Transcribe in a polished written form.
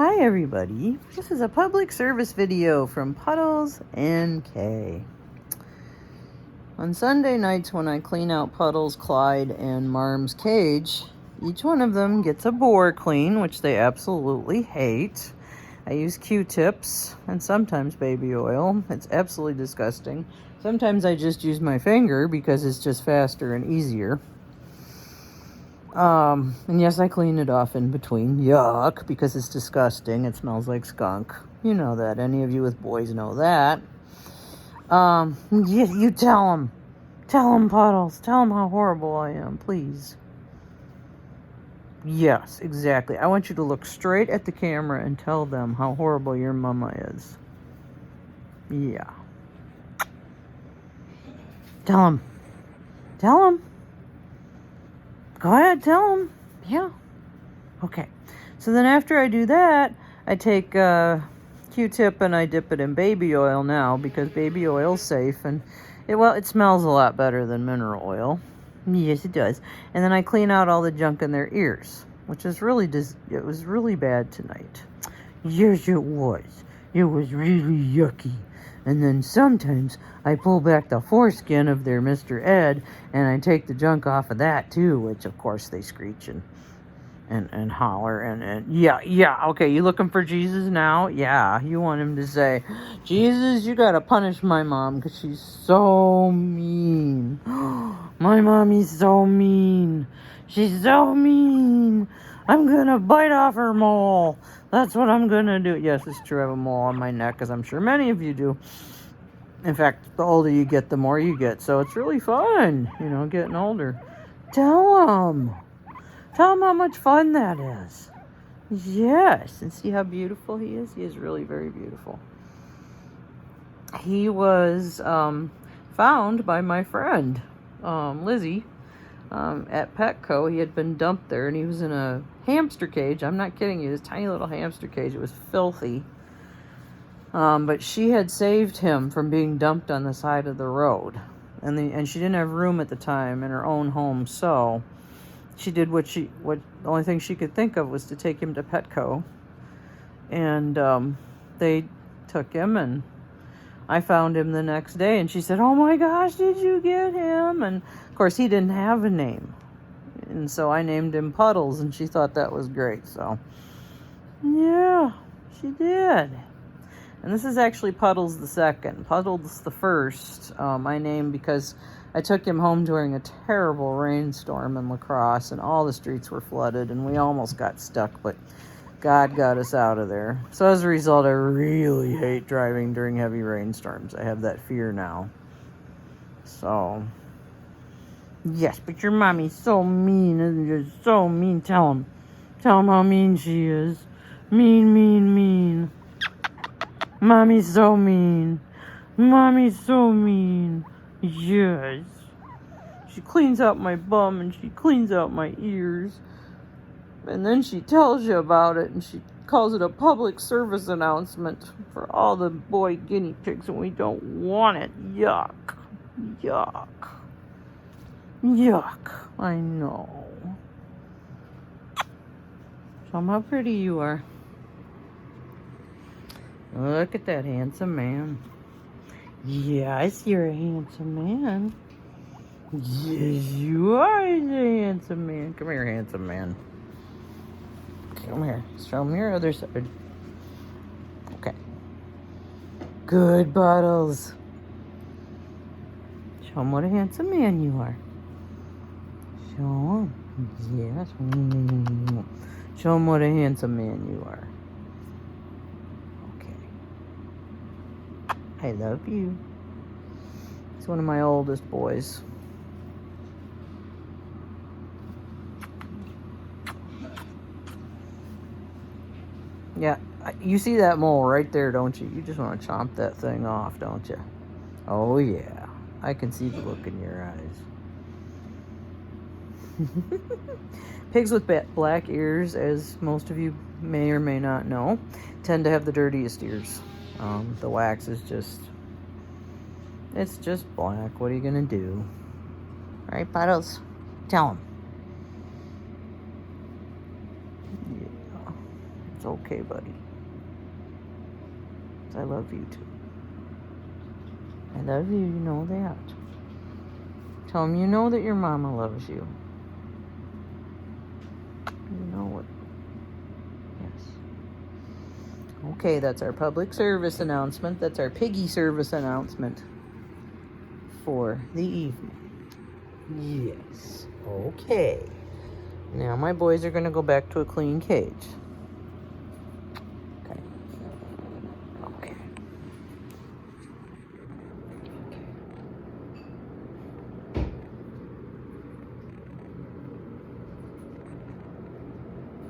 Hi everybody, this is a public service video from Puddles and Kay. On Sunday nights when I clean out Puddles, Clyde, and Marm's cage, each one of them gets a bore clean, which they absolutely hate. I use Q-tips and sometimes baby oil. It's absolutely disgusting. Sometimes I just use my finger because it's just faster and easier. And yes, I clean it off in between. Yuck, because it's disgusting. It smells like skunk. You know that. Any of you with boys know that. You tell them. Tell them, Puddles. Tell them how horrible I am, please. Yes, exactly. I want you to look straight at the camera and tell them how horrible your mama is. Yeah. Tell them. Tell them. Go ahead, tell them. Yeah. Okay. So then after I do that, I take a Q-tip and I dip it in baby oil now because baby oil's safe and it smells a lot better than mineral oil. Yes, it does. And then I clean out all the junk in their ears, which is it was really bad tonight. Yes, it was. It was really yucky. And then sometimes I pull back the foreskin of their Mr. Ed and I take the junk off of that too, which of course they screech and holler and yeah, okay, you looking for Jesus now? Yeah, you want him to say, Jesus, you gotta punish my mom because she's so mean. My mommy's so mean. She's so mean. I'm gonna bite off her mole. That's what I'm gonna do. Yes, it's true. I have a mole on my neck, as I'm sure many of you do. In fact, the older you get, the more you get. So it's really fun, getting older. Tell them. Tell them how much fun that is. Yes. And see how beautiful he is? He is really very beautiful. He was found by my friend, Lizzie, at Petco. He had been dumped there, and he was in a hamster cage. I'm not kidding you. This tiny little hamster cage. It was filthy. But she had saved him from being dumped on the side of the road. And she didn't have room at the time in her own home, so she did the only thing she could think of was to take him to Petco. And they took him, and I found him the next day, and she said, "Oh my gosh, did you get him?" And of course, he didn't have a name. And so I named him Puddles, and she thought that was great. So, yeah, she did. And this is actually Puddles the second. Puddles the first, I named because I took him home during a terrible rainstorm in La Crosse, and all the streets were flooded, and we almost got stuck, but God got us out of there. So as a result, I really hate driving during heavy rainstorms. I have that fear now. So, yes, but your mommy's so mean, isn't she? So mean. Tell him. Tell him how mean she is. Mean, mean, mean. Mommy's so mean. Mommy's so mean. Yes. She cleans out my bum and she cleans out my ears. And then she tells you about it and she calls it a public service announcement for all the boy guinea pigs and we don't want it. Yuck. Yuck. Yuck. I know. Show 'em how pretty you are. Look at that handsome man. Yes, you're a handsome man. Yes, you are a handsome man. Come here, handsome man. Come here. Show me your other side. Okay. Good, Puddles. Show him what a handsome man you are. Show him. Yes. Show him what a handsome man you are. I love you. He's one of my oldest boys. Yeah, you see that mole right there, don't you? You just want to chomp that thing off, don't you? Oh, yeah. I can see the look in your eyes. Pigs with black ears, as most of you may or may not know, tend to have the dirtiest ears. The wax is it's just black. What are you going to do? All right, Puddles, tell him. It's okay, buddy. I love you too. I love you, you know that. Tell him you know that your mama loves you. You know it. Yes. Okay, that's our public service announcement. That's our Piggy service announcement for the evening. Yes. Okay. Now my boys are going to go back to a clean cage.